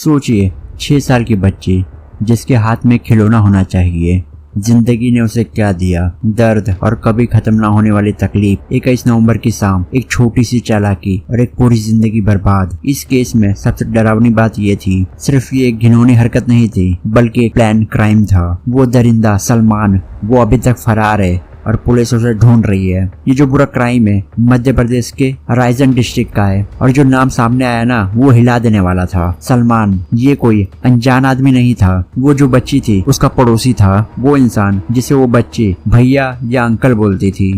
सोचिए 6 साल की बच्ची जिसके हाथ में खिलौना होना चाहिए, जिंदगी ने उसे क्या दिया। दर्द और कभी खत्म ना होने वाली तकलीफ, 21 नवंबर की शाम, एक छोटी सी चालाकी और एक पूरी जिंदगी बर्बाद। इस केस में सबसे डरावनी बात ये थी, सिर्फ ये एक घिनौनी हरकत नहीं थी बल्कि एक प्लान क्राइम था। वो दरिंदा सलमान, वो अभी तक फरार है और पुलिस उसे ढूंढ रही है। ये जो बुरा क्राइम है मध्य प्रदेश के रायसेन डिस्ट्रिक्ट का है और जो नाम सामने आया ना वो हिला देने वाला था। सलमान ये कोई अनजान आदमी नहीं था, वो जो बच्ची थी उसका पड़ोसी था, वो इंसान जिसे वो बच्ची भैया या अंकल बोलती थी।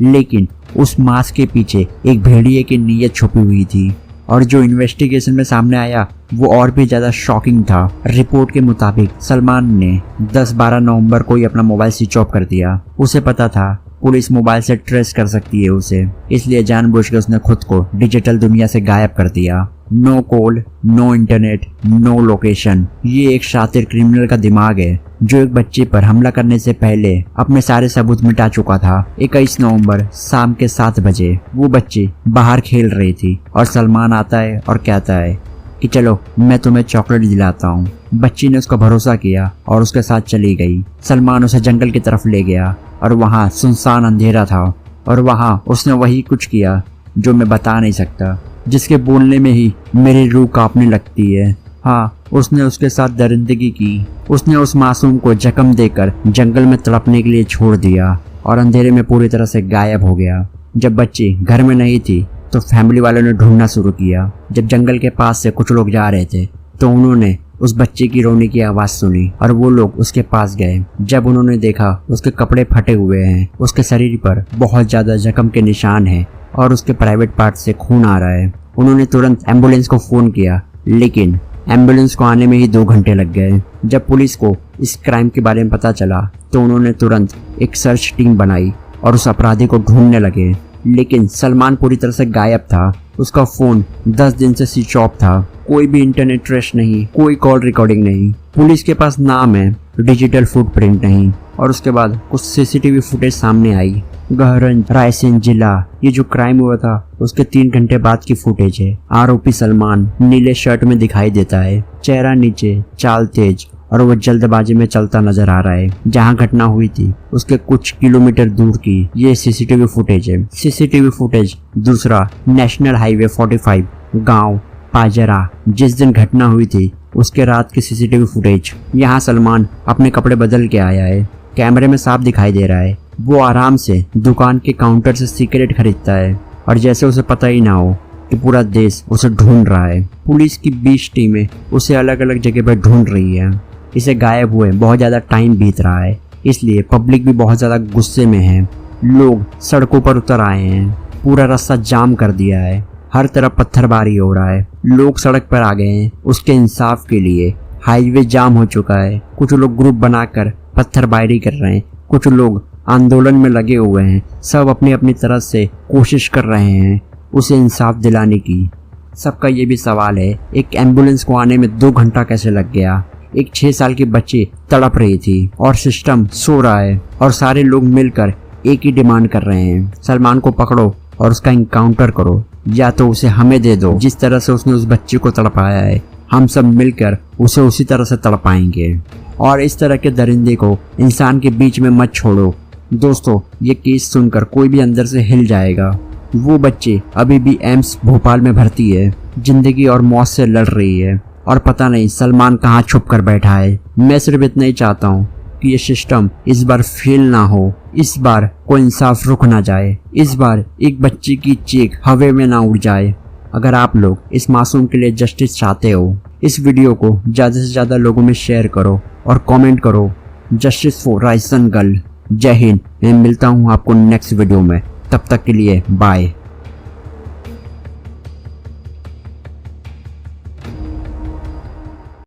लेकिन उस मास्क के पीछे एक भेड़िए की नीयत छुपी हुई थी और जो इन्वेस्टिगेशन में सामने आया वो और भी ज्यादा शॉकिंग था। रिपोर्ट के मुताबिक सलमान ने 10-12 नवंबर को ही अपना मोबाइल स्विच ऑफ कर दिया। उसे पता था पुलिस मोबाइल से ट्रेस कर सकती है उसे, इसलिए जानबूझकर उसने खुद को डिजिटल दुनिया से गायब कर दिया। No call, no internet, no location. ये एक शातिर क्रिमिनल का दिमाग है जो एक बच्चे पर हमला करने से पहले अपने सारे सबूत मिटा चुका था। 21 नवंबर शाम के 7 बजे वो बच्ची बाहर खेल रही थी और सलमान आता है और कहता है कि चलो मैं तुम्हें चॉकलेट दिलाता हूँ। बच्ची ने उसका भरोसा किया और उसके साथ चली गई। सलमान उसे जंगल की तरफ ले गया और वहाँ सुनसान अंधेरा था और वहाँ उसने वही कुछ किया जो मैं बता नहीं सकता, जिसके बोलने में ही मेरी रूह कांपने लगती है। हाँ, उसने उसके साथ दरिंदगी की। उसने उस मासूम को जख्म देकर जंगल में तड़पने के लिए छोड़ दिया और अंधेरे में पूरी तरह से गायब हो गया। जब बच्ची घर में नहीं थी तो फैमिली वालों ने ढूंढना शुरू किया। जब जंगल के पास से कुछ लोग जा रहे थे तो उन्होंने उस बच्चे की रोने की आवाज सुनी और वो लोग उसके पास गए। जब उन्होंने देखा उसके कपड़े फटे हुए हैं, उसके शरीर पर बहुत ज्यादा जख्म के निशान हैं और उसके प्राइवेट पार्ट से खून आ रहा है। उन्होंने तुरंत एम्बुलेंस को फोन किया, लेकिन एम्बुलेंस को आने में ही 2 घंटे लग गए। जब पुलिस को इस क्राइम के बारे में पता चला तो उन्होंने तुरंत एक सर्च टीम बनाई और उस अपराधी को ढूंढने लगे। लेकिन सलमान पूरी तरह से गायब था। उसका फोन 10 दिन से स्विच ऑफ था। कोई भी इंटरनेट ट्रेस नहीं, कोई कॉल रिकॉर्डिंग नहीं। पुलिस के पास नाम है, डिजिटल फुटप्रिंट नहीं। और उसके बाद कुछ सीसीटीवी फुटेज सामने आई। गहरंज, रायसेन जिला, ये जो क्राइम हुआ था उसके 3 घंटे बाद की फुटेज है। आरोपी सलमान नीले शर्ट में दिखाई देता है, चेहरा नीचे, चाल तेज और वो जल्दबाजी में चलता नजर आ रहा है। जहां घटना हुई थी उसके कुछ किलोमीटर दूर की ये सीसीटीवी फुटेज है। सीसीटीवी फुटेज दूसरा नेशनल हाईवे 45 गांव पाजरा, जिस दिन घटना हुई थी उसके रात की सीसीटीवी फुटेज। यहाँ सलमान अपने कपड़े बदल के आया है, कैमरे में साफ दिखाई दे रहा है। वो आराम से दुकान के काउंटर से सिगरेट खरीदता है और जैसे उसे पता ही ना हो कि पूरा देश उसे ढूंढ रहा है। पुलिस की 20 टीमें उसे अलग अलग जगह पर ढूंढ रही है। इसे गायब हुए बहुत ज़्यादा टाइम बीत रहा है, इसलिए पब्लिक भी बहुत ज़्यादा गुस्से में है। लोग सड़कों पर उतर आए हैं, पूरा रास्ता जाम कर दिया है, हर तरफ पत्थरबारी हो रहा है। लोग सड़क पर आ गए हैं उसके इंसाफ के लिए। हाईवे जाम हो चुका है। कुछ लोग ग्रुप बनाकर पत्थरबारी कर रहे हैं, कुछ लोग आंदोलन में लगे हुए हैं। सब अपनी अपनी तरफ से कोशिश कर रहे हैं उसे इंसाफ दिलाने की। सबका ये भी सवाल है, एक एम्बुलेंस को आने में 2 घंटा कैसे लग गया। एक 6 साल की बच्ची तड़प रही थी और सिस्टम सो रहा है और सारे लोग मिलकर एक ही डिमांड कर रहे हैं, सलमान को पकड़ो और उसका इनकाउंटर करो, या तो उसे हमें दे दो। जिस तरह से उसने उस बच्ची को तड़पाया है हम सब मिलकर उसे उसी तरह से तड़पाएंगे। और इस तरह के दरिंदे को इंसान के बीच में मत छोड़ो। दोस्तों, ये केस सुनकर कोई भी अंदर से हिल जाएगा। वो बच्ची अभी भी एम्स भोपाल में भर्ती है, जिंदगी और मौत से लड़ रही है और पता नहीं सलमान कहाँ छुप कर बैठा है। मैं सिर्फ इतना ही चाहता हूँ कि ये सिस्टम इस बार फेल ना हो, इस बार कोई इंसाफ रुक ना जाए, इस बार एक बच्ची की चीख हवा में ना उड़ जाए। अगर आप लोग इस मासूम के लिए जस्टिस चाहते हो, इस वीडियो को ज़्यादा से ज़्यादा लोगों में शेयर करो और कमेंट करो जस्टिस फॉर रायसेन गर्ल। जय हिंद। मैं मिलता हूँ आपको नेक्स्ट वीडियो में, तब तक के लिए बाय।